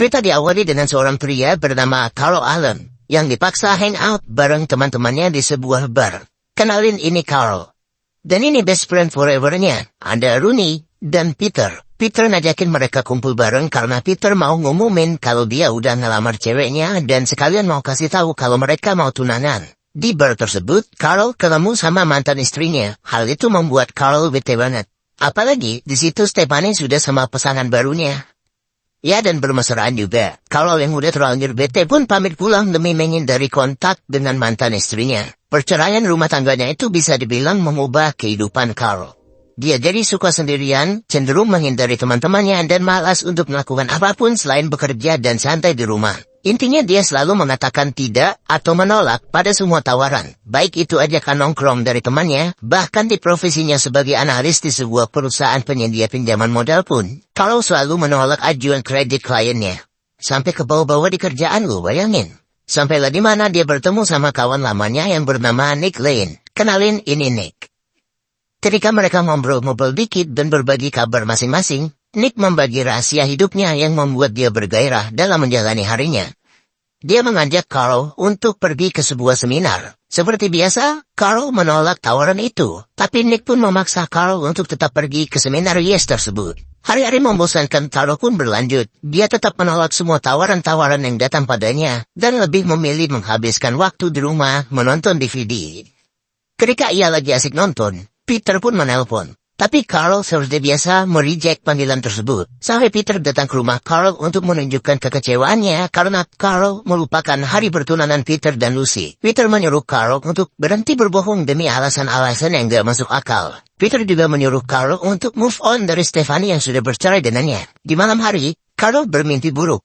Cerita diawali dengan seorang pria bernama Carl Allen yang dipaksa hangout bareng teman-temannya di sebuah bar. Kenalin, ini Carl. Dan ini best friend forever-nya. Ada Rooney dan Peter. Peter ngajakin mereka kumpul bareng karena Peter mau ngumumin kalau dia udah ngelamar ceweknya dan sekalian mau kasih tahu kalau mereka mau tunangan. Di bar tersebut, Carl ketemu sama mantan istrinya. Hal itu membuat Carl bete banget. Apalagi di situ Stephanie sudah sama pasangan barunya. Ya, dan bermesraan juga. Carl yang udah terlanjur bete pun pamit pulang demi menghindari kontak dengan mantan istrinya. Perceraian rumah tangganya itu bisa dibilang mengubah kehidupan Carl. Dia jadi suka sendirian, cenderung menghindari teman-temannya dan malas untuk melakukan apapun selain bekerja dan santai di rumah. Intinya dia selalu mengatakan tidak atau menolak pada semua tawaran. Baik itu ajakan nongkrong dari temannya, bahkan di profesinya sebagai analis di sebuah perusahaan penyedia pinjaman modal pun. Carl selalu menolak ajuan kredit kliennya. Sampai ke bawah-bawah di kerjaan, lu bayangin. Sampailah di mana dia bertemu sama kawan lamanya yang bernama Nick Lane. Kenalin, ini Nick. Ketika mereka ngobrol-ngobrol dikit dan berbagi kabar masing-masing, Nick membagi rahasia hidupnya yang membuat dia bergairah dalam menjalani harinya. Dia mengajak Carl untuk pergi ke sebuah seminar. Seperti biasa, Carl menolak tawaran itu. Tapi Nick pun memaksa Carl untuk tetap pergi ke seminar Yes tersebut. Hari-hari membosankan Carl pun berlanjut. Dia tetap menolak semua tawaran-tawaran yang datang padanya dan lebih memilih menghabiskan waktu di rumah menonton DVD. Ketika ia lagi asik nonton, Peter pun menelpon. Tapi Carl seperti biasa mereject panggilan tersebut. Sampai Peter datang ke rumah Carl untuk menunjukkan kekecewaannya karena Carl melupakan hari pertunangan Peter dan Lucy. Peter menyuruh Carl untuk berhenti berbohong demi alasan-alasan yang gak masuk akal. Peter juga menyuruh Carl untuk move on dari Stephanie yang sudah bercerai dengannya. Di malam hari, Carl bermimpi buruk.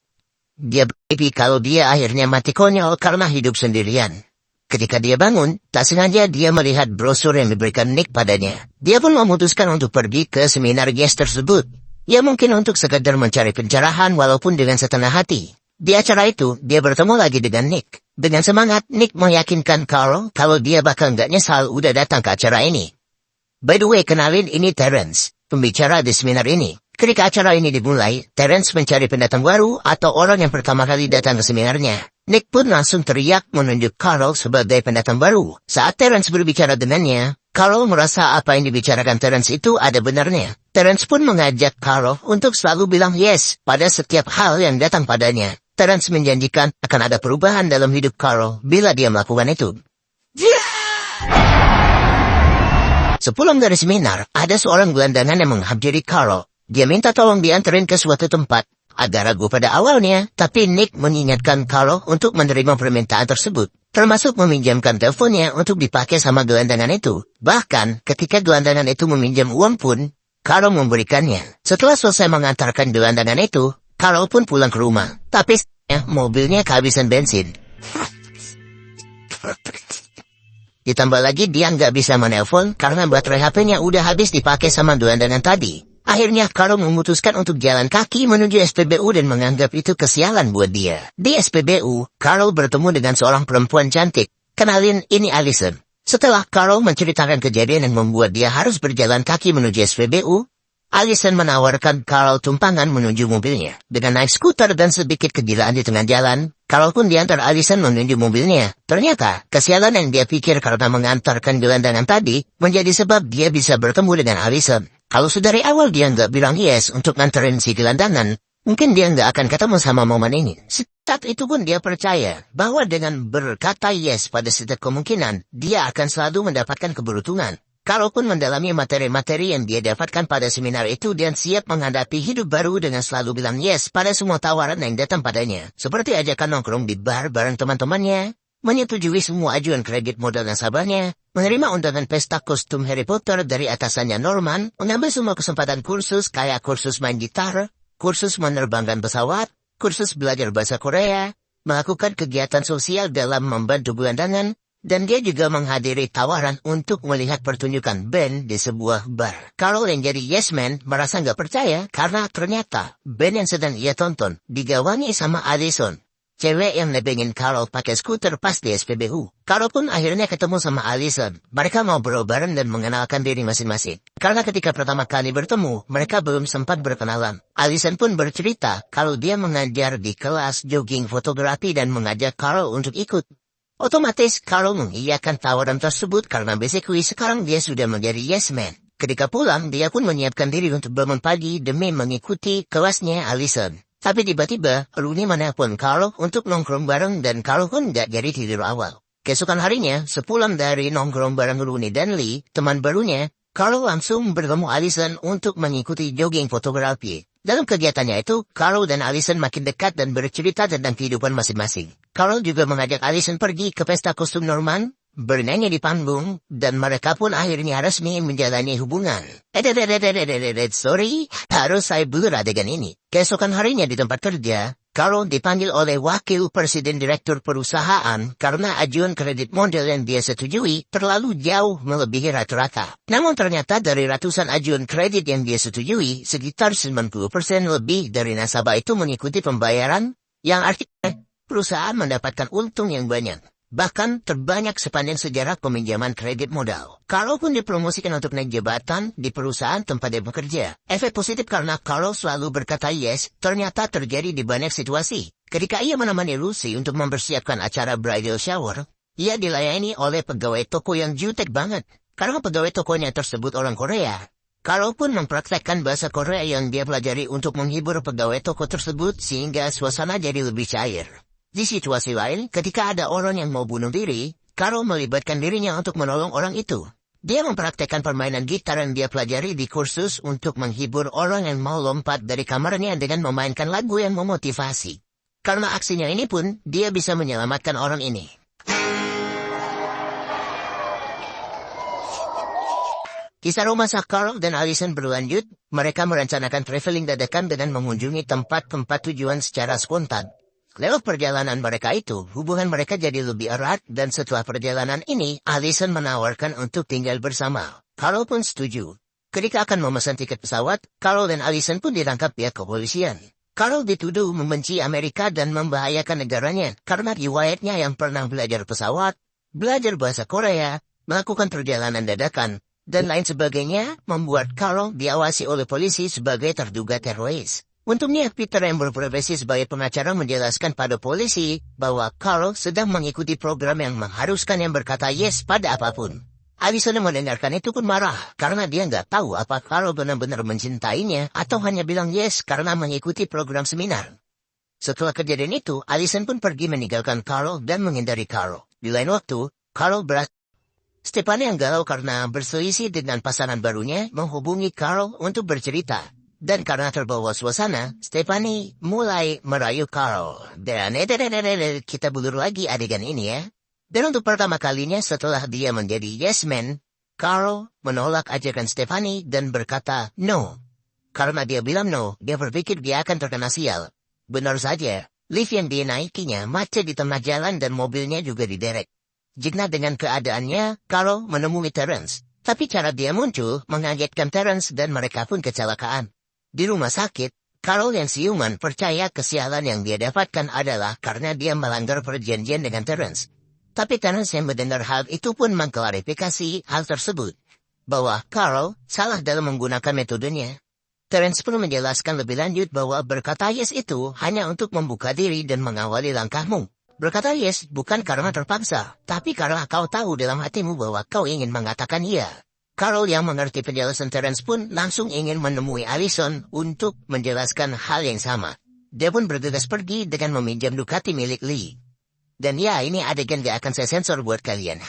Dia bermimpi kalau dia akhirnya mati konyol karena hidup sendirian. Ketika dia bangun, tak sengaja dia melihat brosur yang diberikan Nick padanya. Dia pun memutuskan untuk pergi ke seminar Yes tersebut. Ya mungkin untuk sekadar mencari pencerahan walaupun dengan setengah hati. Di acara itu, dia bertemu lagi dengan Nick. Dengan semangat, Nick meyakinkan Carl kalau dia bakal gak nyesal udah datang ke acara ini. By the way, kenalin, ini Terence, pembicara di seminar ini. Ketika acara ini dimulai, Terence mencari pendatang baru atau orang yang pertama kali datang ke seminarnya. Nick pun langsung teriak menunjuk Carl sebagai pendatang baru. Saat Terence berbicara dengannya, Carl merasa apa yang dibicarakan Terence itu ada benarnya. Terence pun mengajak Carl untuk selalu bilang yes pada setiap hal yang datang padanya. Terence menjanjikan akan ada perubahan dalam hidup Carl bila dia melakukan itu. Sepulang dari seminar, ada seorang gelandangan yang menghampiri Carl. Dia minta tolong dianterin ke suatu tempat. Agak ragu pada awalnya, tapi Nick mengingatkan Carl untuk menerima permintaan tersebut, termasuk meminjamkan teleponnya untuk dipakai sama gelandangan itu. Bahkan, ketika gelandangan itu meminjam uang pun, Carl memberikannya. Setelah selesai mengantarkan gelandangan itu, Carl pun pulang ke rumah. Tapi mobilnya kehabisan bensin. Ditambah lagi dia nggak bisa menelpon karena baterai HP-nya udah habis dipakai sama gelandangan tadi. Akhirnya Carl memutuskan untuk jalan kaki menuju SPBU dan menganggap itu kesialan buat dia. Di SPBU, Carl bertemu dengan seorang perempuan cantik. Kenalin, ini Allison. Setelah Carl menceritakan kejadian yang membuat dia harus berjalan kaki menuju SPBU, Allison menawarkan Carl tumpangan menuju mobilnya. Dengan naik skuter dan sedikit kegilaan di tengah jalan, Carl pun diantar Allison menuju mobilnya. Ternyata, kesialan yang dia pikir karena mengantarkan gelandangan tadi menjadi sebab dia bisa bertemu dengan Allison. Kalau dari awal dia nggak bilang yes untuk nganterin si gelandangan, mungkin dia nggak akan ketemu sama momen ini. Saat itu pun dia percaya bahwa dengan berkata yes pada setiap kemungkinan, dia akan selalu mendapatkan keberuntungan. Carl pun mendalami materi-materi yang dia dapatkan pada seminar itu dan siap menghadapi hidup baru dengan selalu bilang yes pada semua tawaran yang datang padanya. Seperti ajakan nongkrong di bar bareng teman-temannya, menyetujui semua ajuan kredit modal nasabahnya, menerima undangan pesta kostum Harry Potter dari atasannya Norman, mengambil semua kesempatan kursus kayak kursus main gitar, kursus menerbangkan pesawat, kursus belajar bahasa Korea, melakukan kegiatan sosial dalam membantu gelandangan, dan dia juga menghadiri tawaran untuk melihat pertunjukan band di sebuah bar. Carl yang jadi yes man merasa nggak percaya karena ternyata band yang sedang ia tonton digawangi sama Allison. Cewek yang nebengin Carol pakai skuter pas di SPBU. Carol pun akhirnya ketemu sama Allison. Mereka ngobrol bareng dan mengenalkan diri masing-masing. Karena ketika pertama kali bertemu, mereka belum sempat berkenalan. Allison pun bercerita kalau dia mengajar di kelas jogging fotografi dan mengajak Carol untuk ikut. Otomatis Carol mengiyakan tawaran tersebut karena basically sekarang dia sudah menjadi yes man. Ketika pulang, dia pun menyiapkan diri untuk bangun pagi demi mengikuti kelasnya Allison. Tapi tiba-tiba, Rooney menelpon Carol untuk nongkrong bareng dan Carol pun gak jadi tidur awal. Keesokan harinya, sepulang dari nongkrong bareng Rooney dan Lee, teman barunya, Carol langsung bertemu Allison untuk mengikuti jogging fotografi. Dalam kegiatannya itu, Carol dan Allison makin dekat dan bercerita tentang kehidupan masing-masing. Carol juga mengajak Allison pergi ke pesta kostum Norman, bernyanyi di panggung, dan mereka pun akhirnya resmi menjalani hubungan. Sorry, harus saya blur adegan ini. Keesokan harinya di tempat kerja, Carol dipanggil oleh wakil presiden direktur perusahaan karena ajuan kredit model yang dia setujui terlalu jauh melebihi rata-rata. Namun ternyata dari ratusan ajuan kredit yang dia setujui, sekitar 90% lebih dari nasabah itu mengikuti pembayaran, yang artinya perusahaan mendapatkan untung yang banyak. Bahkan terbanyak sepanjang sejarah peminjaman kredit modal. Carol pun dipromosikan untuk naik jabatan di perusahaan tempat dia bekerja. Efek positif karena Carol selalu berkata yes, ternyata terjadi di banyak situasi. Ketika ia menemani Lucy untuk mempersiapkan acara bridal shower, ia dilayani oleh pegawai toko yang jutek banget. Karena pegawai tokonya tersebut orang Korea, Carol pun mempraktekkan bahasa Korea yang dia pelajari untuk menghibur pegawai toko tersebut sehingga suasana jadi lebih cair. Di situasi lain, ketika ada orang yang mau bunuh diri, Carol melibatkan dirinya untuk menolong orang itu. Dia mempraktekkan permainan gitar yang dia pelajari di kursus untuk menghibur orang yang mau lompat dari kamarnya dengan memainkan lagu yang memotivasi. Karena aksinya ini pun, dia bisa menyelamatkan orang ini. Kisah romansa Carol dan Allison berlanjut, mereka merencanakan traveling dadakan dengan mengunjungi tempat-tempat tujuan secara spontan. Lewat perjalanan mereka itu, hubungan mereka jadi lebih erat dan setelah perjalanan ini, Allison menawarkan untuk tinggal bersama. Carol pun setuju. Ketika akan memesan tiket pesawat, Carol dan Allison pun ditangkap pihak kepolisian. Carol dituduh membenci Amerika dan membahayakan negaranya karena riwayatnya yang pernah belajar pesawat, belajar bahasa Korea, melakukan perjalanan dadakan, dan lain sebagainya membuat Carol diawasi oleh polisi sebagai terduga teroris. Untungnya Peter yang berprofesi sebagai pengacara menjelaskan pada polisi bahwa Carol sedang mengikuti program yang mengharuskan yang berkata yes pada apapun. Allison yang mendengarkan itu pun marah karena dia nggak tahu apa Carol benar-benar mencintainya atau hanya bilang yes karena mengikuti program seminar. Setelah kejadian itu, Allison pun pergi meninggalkan Carol dan menghindari Carol. Di lain waktu, Carol Stephanie yang galau karena berselisih dengan pasangan barunya menghubungi Carol untuk bercerita. Dan karena terbawa suasana, Stephanie mulai merayu Carol. Dan kita bulur lagi adegan ini ya. Dan untuk pertama kalinya setelah dia menjadi yes man, Carol menolak ajakan Stephanie dan berkata no. Karena dia bilang no, dia berpikir dia akan terkena sial. Benar saja, lift yang dinaikinya macet di tengah jalan dan mobilnya juga diderek. Jika dengan keadaannya, Carol menemui Terence. Tapi cara dia muncul mengagetkan Terence dan mereka pun kecelakaan. Di rumah sakit, Carol yang siuman percaya kesialan yang dia dapatkan adalah karena dia melanggar perjanjian dengan Terence. Tapi Terence yang mendengar hal itu pun mengklarifikasi hal tersebut, bahwa Carol salah dalam menggunakan metodenya. Terence pun menjelaskan lebih lanjut bahwa berkata yes itu hanya untuk membuka diri dan mengawali langkahmu. Berkata yes bukan karena terpaksa, tapi karena kau tahu dalam hatimu bahwa kau ingin mengatakan iya. Carol yang mengerti penjelasan Terence pun langsung ingin menemui Allison untuk menjelaskan hal yang sama. Dia pun bergegas pergi dengan meminjam Ducati milik Lee. Dan ya, ini adegan gak akan saya sensor buat kalian.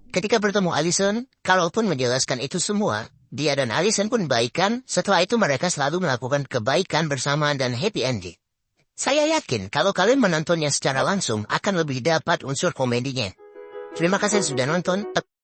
Ketika bertemu Allison, Carol pun menjelaskan itu semua. Dia dan Allison pun baikan, setelah itu mereka selalu melakukan kebaikan bersama dan happy ending. Saya yakin kalau kalian menontonnya secara langsung akan lebih dapat unsur komedinya. Terima kasih sudah nonton.